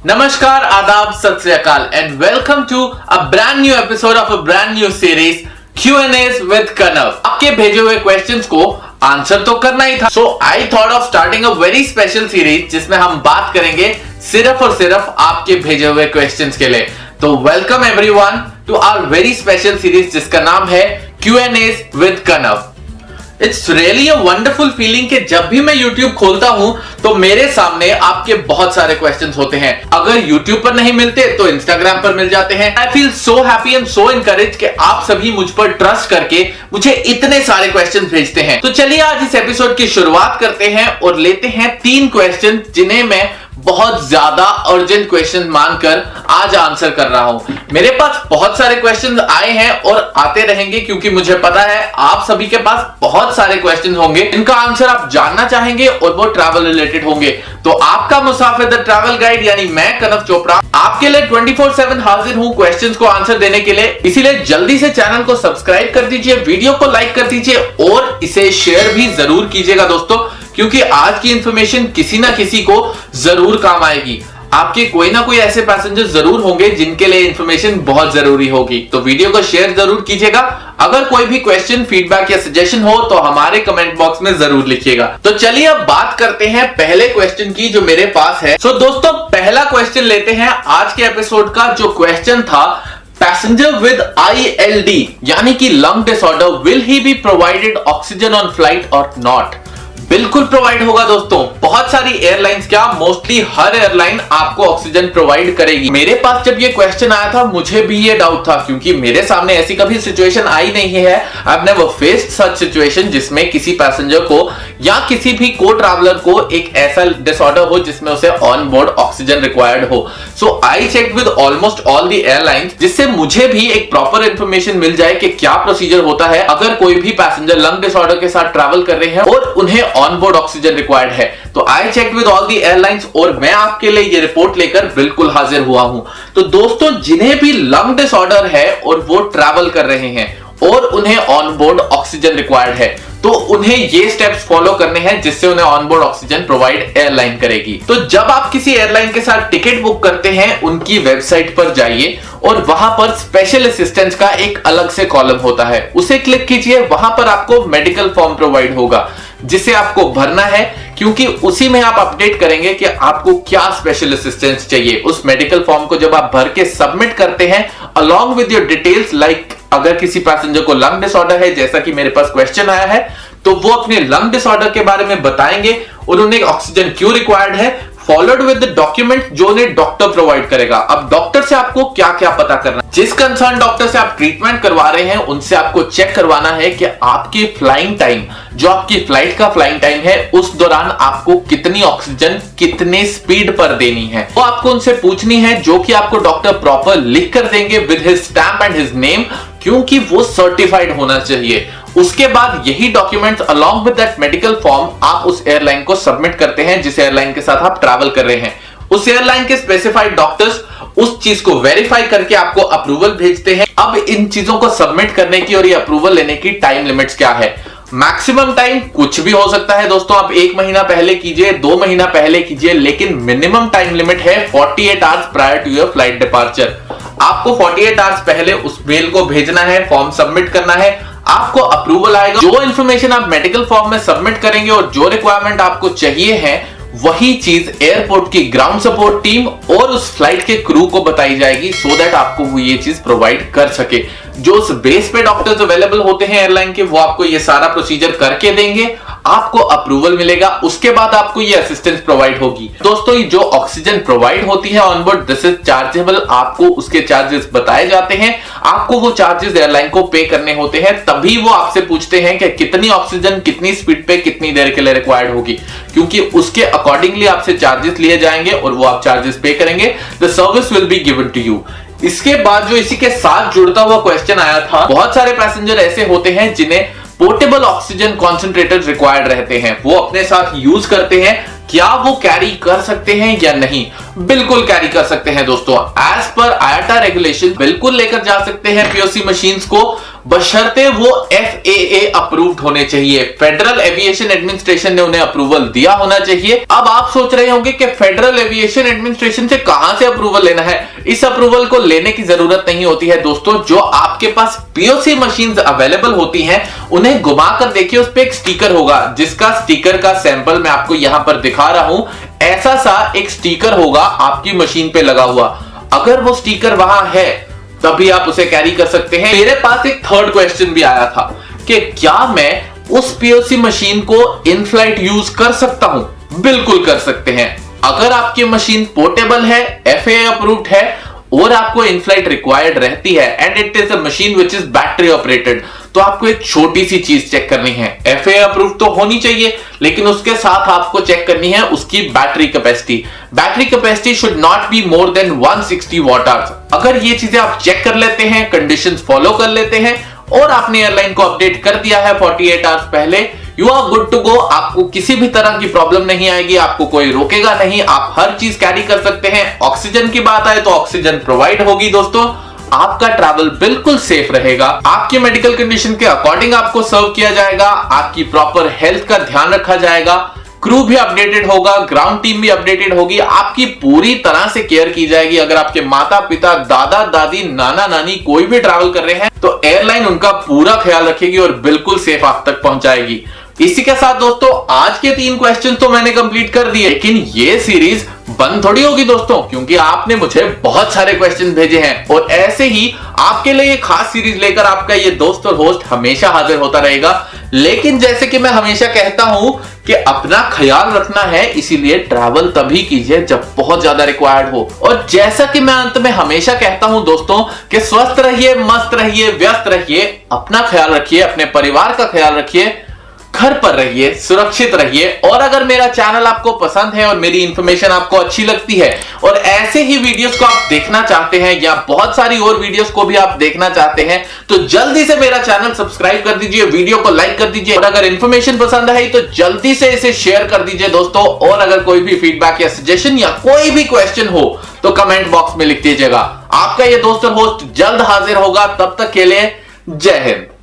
नमस्कार, आदाब, सत श्री अकाल and welcome to a brand new episode of a brand new series Q&As with Kanav. आपके भेजे हुए क्वेश्चंस को आंसर तो करना ही था, so I thought of starting a very special series जिसमें हम बात करेंगे सिर्फ और सिर्फ आपके भेजे हुए क्वेश्चंस के लिए। तो welcome everyone to our very special series जिसका नाम है Q&As with Kanav. It's really a wonderful feeling कि जब भी मैं YouTube खोलता हूं तो मेरे सामने आपके बहुत सारे क्वेश्चंस होते हैं। अगर YouTube पर नहीं मिलते तो Instagram पर मिल जाते हैं। I feel so happy and so encourage कि आप सभी मुझ पर ट्रस्ट करके मुझे इतने सारे क्वेश्चंस भेजते हैं। तो चलिए आज इस एपिसोड की शुरुआत करते हैं और लेते हैं 3 क्वेश्चन जिन्हें मैं बहुत ज्यादा अर्जेंट क्वेश्चन मानकर आज आंसर कर रहा हूं। मेरे पास बहुत सारे क्वेश्चंस आए हैं और आते रहेंगे क्योंकि मुझे पता है आप सभी के पास बहुत सारे क्वेश्चन होंगे इनका आंसर आप जानना चाहेंगे और वो ट्रैवल रिलेटेड होंगे। तो आपका मुसाफिर द ट्रैवल गाइड यानी मैं कनव चोपड़ा आपके लिए 24/7 हाजिर हूं क्वेश्चंस को आंसर देने के लिए। इसीलिए जल्दी से चैनल को सब्सक्राइब कर दीजिए, वीडियो को लाइक कर दीजिए और इसे शेयर भी जरूर कीजिएगा दोस्तों, क्योंकि आज की इंफॉर्मेशन किसी ना किसी को जरूर काम आएगी। आपके कोई ना कोई ऐसे पैसेंजर जरूर होंगे जिनके लिए इंफॉर्मेशन बहुत जरूरी होगी। तो वीडियो को शेयर जरूर कीजिएगा। अगर कोई भी क्वेश्चन, फीडबैक या सजेशन हो तो हमारे कमेंट बॉक्स में जरूर लिखिएगा। तो चलिए अब बात करते हैं पहले क्वेश्चन की जो मेरे पास है। सो दोस्तों पहला क्वेश्चन लेते हैं आज के एपिसोड का। जो क्वेश्चन था, पैसेंजर विद ILD यानी कि lung disorder, will he be provided oxygen on flight और नॉट? बिल्कुल प्रोवाइड होगा दोस्तों। बहुत सारी एयरलाइंस, क्या मोस्टली हर एयरलाइन आपको ऑक्सीजन प्रोवाइड करेगी। मेरे पास जब ये क्वेश्चन आया था मुझे भी ये डाउट था क्योंकि मेरे सामने ऐसी कभी सिचुएशन आई नहीं है। I have never faced such situation जिसमें किसी पैसेंजर को या किसी भी को ट्रैवलर को एक ऐसा डिसऑर्डर हो जिसमें उसे ऑन बोर्ड ऑक्सीजन रिक्वायर्ड हो। So I check with almost all the airlines जिससे मुझे भी एक प्रॉपर इंफॉर्मेशन मिल जाए कि क्या प्रोसीजर होता है अगर कोई भी पैसेंजर लंग डिसऑर्डर के साथ ट्रैवल कर रहे हैं और उन्हें ऑन बोर्ड ऑक्सीजन रिक्वायर्ड है। तो I check with all the airlines और मैं आपके लिए ये रिपोर्ट लेकर बिल्कुल हाजिर हुआ हूं। तो दोस्तों जिन्हें भी लंग डिसऑर्डर है और वो ट्रैवल कर रहे हैं और उन्हें ऑन बोर्ड ऑक्सीजन रिक्वायर्ड है तो उन्हें ये स्टेप्स फॉलो करने हैं जिससे उन्हें on board oxygen provide airline करेगी। तो जब आप किसी एयरलाइन के साथ टिकट बुक करते हैं उनकी वेबसाइट पर जाइए और वहां पर स्पेशल असिस्टेंस का एक अलग से कॉलम होता है, उसे क्लिक कीजिए। वहां पर आपको मेडिकल फॉर्म प्रोवाइड होगा जिसे आपको भरना है क्योंकि उसी में आप अपडेट करेंगे कि आपको क्या स्पेशल असिस्टेंस चाहिए। उस मेडिकल फॉर्म को जब आप भर के सबमिट करते हैं along with your details, like अगर किसी पैसेंजर को लंग डिसऑर्डर है जैसा कि मेरे पास क्वेश्चन आया है तो वो अपने लंग डिसऑर्डर के बारे में बताएंगे और उन्हें ऑक्सीजन क्यों रिक्वायर्ड है, फॉलोड विद द डॉक्यूमेंट जो उन्हें डॉक्टर प्रोवाइड करेगा। अब डॉक्टर से आपको क्या क्या पता करना है, जिस कंसर्न डॉक्टर से आप ट्रीटमेंट करवा रहे हैं उनसे आपको चेक करवाना है कि आपकी फ्लाइंग टाइम, जो आपकी फ्लाइट का फ्लाइंग टाइम है, उस दौरान आपको कितनी ऑक्सीजन कितने स्पीड पर देनी है वो आपको उनसे पूछनी है, जो कि आपको डॉक्टर प्रॉपर लिख कर देंगे with his stamp and his name, क्योंकि वो सर्टिफाइड होना चाहिए। उसके बाद यही documents along with that medical form आप उस एयरलाइन को सबमिट करते हैं जिस एयरलाइन के साथ आप ट्रैवल कर रहे हैं। उस एयरलाइन के स्पेसिफाइड डॉक्टर्स उस चीज को वेरीफाई करके आपको अप्रूवल भेजते हैं। अब इन चीजों को सबमिट करने की और ये अप्रूवल लेने की टाइम लिमिट्स क्या है? मैक्सिमम टाइम कुछ भी हो सकता है दोस्तों, आप 1 महीना पहले कीजिए, 2 महीना पहले कीजिए, लेकिन मिनिमम टाइम लिमिट है 48 hours prior to your flight departure. आपको 48 आवर्स पहले उस मेल को भेजना है, फॉर्म सबमिट करना है, आपको अप्रूवल आएगा। जो इंफॉर्मेशन आप मेडिकल फॉर्म में सबमिट करेंगे और जो रिक्वायरमेंट आपको चाहिए है वही चीज एयरपोर्ट की ग्राउंड सपोर्ट टीम और उस फ्लाइट के क्रू को बताई जाएगी सो दैट आपको वो ये चीज प्रोवाइड कर सके। जो उस बेस पे डॉक्टर्स अवेलेबल होते हैं एयरलाइन के, वो आपको ये सारा प्रोसीजर करके देंगे, आपको अप्रूवल मिलेगा, उसके बाद आपको ये असिस्टेंस प्रोवाइड होगी। दोस्तों ये जो ऑक्सीजन प्रोवाइड होती है on board, this is chargeable. आपको उसके चार्जेस बताए जाते हैं, आपको वो चार्जेस एयरलाइन को पे करने होते हैं, तभी वो आपसे पूछते हैं कि कितनी ऑक्सीजन कितनी स्पीड पे कितनी देर के लिए रिक्वायर्ड होगी, क्योंकि उसके अकॉर्डिंगली आपसे चार्जेस लिए जाएंगे और वो आप चार्जेस पे करेंगे। The service will be given to you. इसके बाद जो इसी के साथ जुड़ता हुआ क्वेश्चन आया था, बहुत सारे पैसेंजर ऐसे होते हैं जिन्हें पोर्टेबल ऑक्सीजन कॉन्सेंट्रेटर रिक्वायर्ड रहते हैं, वो अपने साथ यूज करते हैं। क्या वो कैरी कर सकते हैं या नहीं? बिल्कुल कैरी कर सकते हैं दोस्तों। एज पर IATA रेगुलेशन बिल्कुल लेकर जा सकते हैं POC मशीन्स को, बशर्ते वो FAA अप्रूव्ड होने चाहिए, फेडरल एविएशन एडमिनिस्ट्रेशन ने उन्हें अप्रूवल दिया होना चाहिए। अब आप सोच रहे होंगे कि फेडरल एविएशन एडमिनिस्ट्रेशन से कहां से अप्रूवल लेना है। इस अप्रूवल को लेने की जरूरत नहीं होती है दोस्तों। जो आपके पास POC मशीन्स अवेलेबल होती हैं उन्हें घुमाकर देखिए, उस पे एक स्टिकर होगा, जिसका स्टिकर का सैंपल मैं आपको यहां पर दिखा रहा हूं। ऐसा सा एक स्टिकर होगा आपकी मशीन पे लगा हुआ। अगर वो स्टिकर वहां है तभी आप उसे कैरी कर सकते हैं। मेरे पास एक थर्ड क्वेश्चन भी आया था कि क्या मैं उस POC मशीन को इन फ्लाइट यूज कर सकता हूं। बिल्कुल कर सकते हैं। अगर आपकी मशीन पोर्टेबल है, FAA अप्रूव्ड है और आपको इन फ्लाइट रिक्वायर्ड रहती है and it is a machine which is battery operated, तो आपको एक छोटी सी चीज चेक करनी है। FAA अप्रूव तो होनी चाहिए, लेकिन उसके साथ आपको चेक करनी है उसकी battery capacity. Battery capacity should not be more than 160 what hours. अगर ये चीजें आप चेक कर लेते हैं, कंडीशंस फॉलो कर लेते हैं और आपने एयरलाइन को अपडेट कर दिया है 48 आवर्स पहले, you are good to go. आपको किसी भी तरह की प्रॉब्लम नहीं आएगी, आपको कोई रोकेगा नहीं, आप हर चीज कैरी कर सकते हैं। ऑक्सीजन की बात आए तो ऑक्सीजन प्रोवाइड होगी दोस्तों, आपका ट्रैवल बिल्कुल सेफ रहेगा। आपकी मेडिकल कंडीशन के अकॉर्डिंग आपको सर्व किया जाएगा, आपकी प्रॉपर हेल्थ का ध्यान रखा जाएगा, क्रू भी अपडेटेड होगा, ग्राउंड टीम भी अपडेटेड होगी, आपकी पूरी तरह से केयर की जाएगी। अगर आपके माता पिता, दादा दादी, नाना नानी कोई भी ट्रैवल कर रहे हैं तो एयरलाइन उनका पूरा ख्याल रखेगी और बिल्कुल सेफ आप तक पहुंचाएगी। इसी के साथ दोस्तों आज के 3 क्वेश्चन तो मैंने कंप्लीट कर दिए, लेकिन ये सीरीज बंद थोड़ी होगी दोस्तों, क्योंकि आपने मुझे बहुत सारे क्वेश्चन भेजे हैं और ऐसे ही आपके लिए ये खास सीरीज लेकर आपका ये दोस्त और होस्ट हमेशा हाजिर होता रहेगा। लेकिन जैसे कि मैं हमेशा कहता हूं कि अपना ख्याल रखना है, इसीलिए ट्रैवल तभी कीजिए जब बहुत ज्यादा रिक्वायर्ड हो। और जैसा कि मैं अंत में हमेशा कहता हूं दोस्तों कि स्वस्थ रहिए, मस्त रहिए, व्यस्त रहिए, अपना ख्याल रखिए, अपने परिवार का ख्याल रखिए, घर पर रहिए, सुरक्षित रहिए। और अगर मेरा चैनल आपको पसंद है और मेरी इंफॉर्मेशन आपको अच्छी लगती है और ऐसे ही वीडियोस को आप देखना चाहते हैं या बहुत सारी और वीडियोस को भी आप देखना चाहते हैं तो जल्दी से मेरा चैनल सब्सक्राइब कर दीजिए, वीडियो को लाइक कर दीजिए और अगर इंफॉर्मेशन पसंद आई तो जल्दी से इसे शेयर कर दीजिए दोस्तों। और अगर कोई भी फीडबैक या सजेशन या कोई भी क्वेश्चन हो तो कमेंट बॉक्स में लिख दीजिएगा। आपका ये दोस्त और होस्ट जल्द हाजिर होगा, तब तक के लिए जय हिंद।